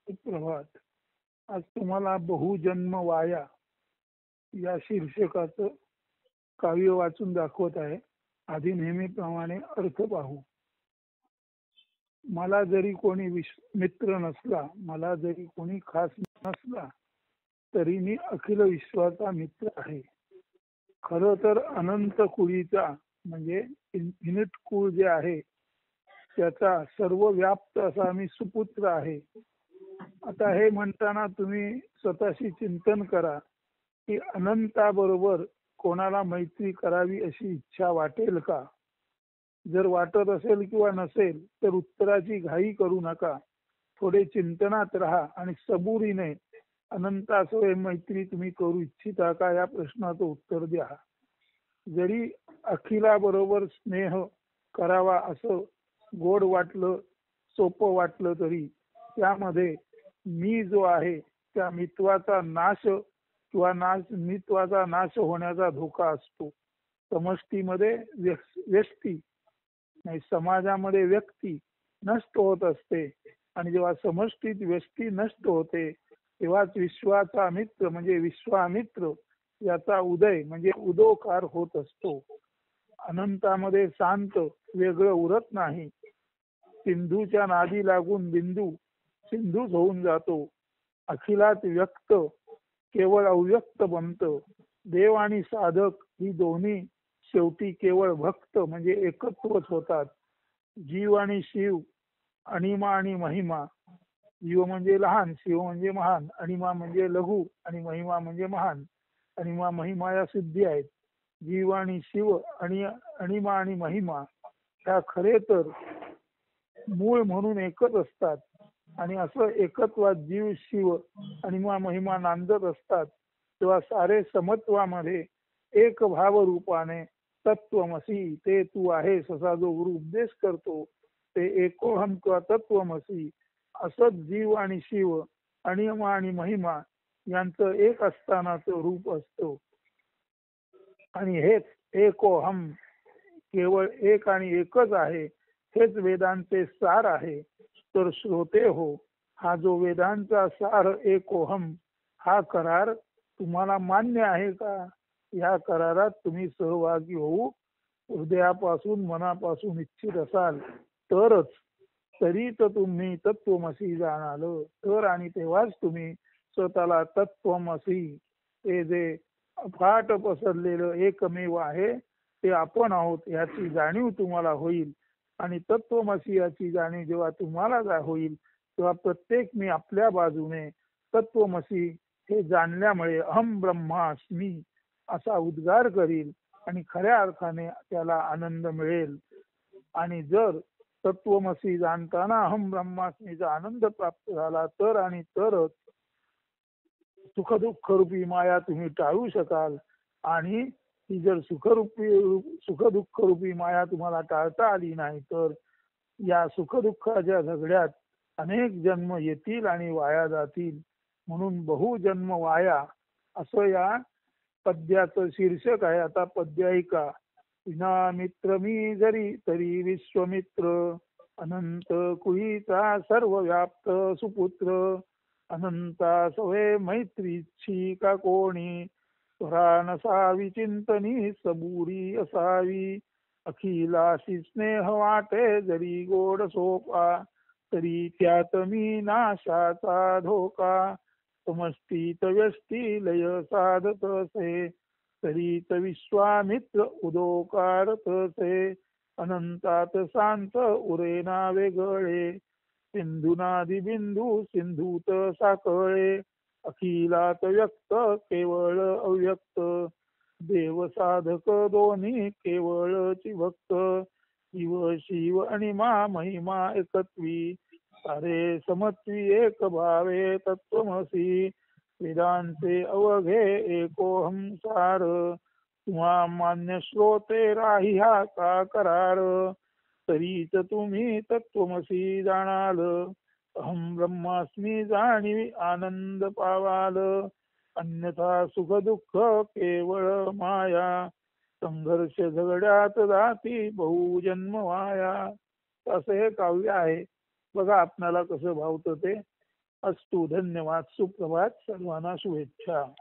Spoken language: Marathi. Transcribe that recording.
सुप्रभात. आज तुम्हाला बहुजन्म वाया या शीर्षकाचं काव्य वाचून दाखवत आहे. आधी नेहमीप्रमाणे अर्थ पाहू. मला जरी कोणी मित्र नसला, मला जरी कोणी खास नसला, तरी मी अखिल विश्वाचा मित्र आहे. खरं तर अनंत कुळीचा म्हणजे इन्फिनिट कुळ जे आहे त्याचा सर्व व्याप्त असा मी सुपुत्र आहे. आता हे म्हणताना तुम्ही स्वतःशी चिंतन करा की अनंताबरोबर कोणाला मैत्री करावी अशी इच्छा वाटेल का? जर वाटत असेल किंवा नसेल तर उत्तराची घाई करू नका. थोडे चिंतनात राहा आणि सबुरीने अनंतासोबत मैत्री तुम्ही करू इच्छिता का या प्रश्नाचं उत्तर द्या. जरी अखिलाबरोबर स्नेह करावा असं गोड वाटलं, सोपं वाटलं, तरी त्यामध्ये मी जो आहे त्या मित्वाचा नाश किंवा मित्वाचा नाश होण्याचा धोका असतो. समष्टीमध्ये व्यक्ती नाही, समाजामध्ये व्यक्ती नष्ट होत असते आणि जेव्हा समष्टीत व्यक्ती नष्ट होते तेव्हाच विश्वाचा मित्र म्हणजे विश्वामित्र याचा उदय म्हणजे उदोकार होत असतो. अनंतामध्ये शांत वेगळं उरत नाही. सिंधूच्या नादी लागून बिंदू सिंधूच होऊन जातो. अखिलात व्यक्त केवळ अव्यक्त बनतं. देव आणि साधक ही दोन्ही शेवटी केवळ भक्त म्हणजे एकत्वच होतात. जीव आणि शिव, अणिमा आणि महिमा. जीव म्हणजे लहान, शिव म्हणजे महान, अणिमा म्हणजे लघु आणि महिमा म्हणजे महान. अणिमा महिमा या सिद्धी आहेत. जीव आणि शिव अणिमा आणि महिमा ह्या खरे तर मूळ म्हणून एकच असतात आणि असं एकत्वात जीव शिव अणिमा महिमा नांदत असतात. तेव्हा सारे समत्वामध्ये एक भाव रूपाने तत्वमसी ते तू आहेस असा जो गुरु उपदेश करतो ते एकोहम किंवा तत्वमसी असंच जीव आणि शिव अणिमा आणि महिमा यांचं एक असतानाचं रूप असतो. आणि हेच एकोहम केवळ एक आणि एकच आहे. हेच वेदांचे सार आहे. तर श्रोते हो, हा जो वेदांचा सार एकोहम हा करार तुम्हाला मान्य आहे का? या करारात तुम्ही सहभागी होऊ हृदयापासून मनापासून इच्छित असाल तरच, तरी तर तुम्ही तत्वमसी जाणाल तर, आणि तेव्हाच तुम्ही स्वतःला तत्वमसी हे जे अफाट पसरलेलं एकमेव आहे ते आपण आहोत याची जाणीव तुम्हाला होईल. आणि तत्वमसी याची जाणीव जेव्हा तुम्हाला होईल तेव्हा प्रत्येक मी आपल्या बाजूने तत्वमसी हे जाणल्यामुळे अहम ब्रह्मास्मी असा उद्गार करील आणि खऱ्या अर्थाने त्याला आनंद मिळेल. आणि जर तत्वमसी जाणताना अहम ब्रह्मास्मीचा आनंद प्राप्त झाला तर आणि तरच सुखदुःख रूपी माया तुम्ही टाळू शकाल. आणि ही जर सुखदुःख रूपी माया तुम्हाला टाळता आली नाही तर या सुखदुःखाच्या झगड्यात अनेक जन्म येतील आणि वाया जातील. म्हणून बहुजन्म वाया असं या पद्याचं शीर्षक आहे. आता पद्य ऐका. विना मित्र मी जरी तरी विश्वमित्र, अनंत कुळीचा सर्व व्याप्त सुपुत्र. अनंता सवे मैत्रीची का कोणी, स्वरा नसावी चिंतनी सबुरी असावी. अखिलाशी स्नेह वाटे जरी गोड सोपा, तरी त्यात मी नाशाचा धोका. समष्टीत व्यष्टी लय साधत असे, तरीत विश्वामित्र उदोकार तसे. अनंतात शांत उरेना वेगळे, सिंधुनादी बिंदू सिंधूत साकळे. अखिलात व्यक्त केवळ अव्यक्त, देव साधक दोन्ही केवळची भक्त. शिव शिव आणि महिमा एकत्वी, सारे समत्वी एक भावे तत्वमसी. वेदांचे अवघे एकोहम सार, तुम्हा मान्य श्रोते राही हा का करार. तरीच तुम्ही तत्वमसी जाणाल, अहम ब्रह्मास्मी जाणीवी आनंद पावाल. अन्यथा सुख दुःख केवळ माया, संघर्ष झगड्यात जाती बहुजन्म वाया. असं हे काव्य आहे. बघा आपणाला कसं भावतं ते. अस्तु. धन्यवाद. सुप्रभात. सर्वांना शुभेच्छा.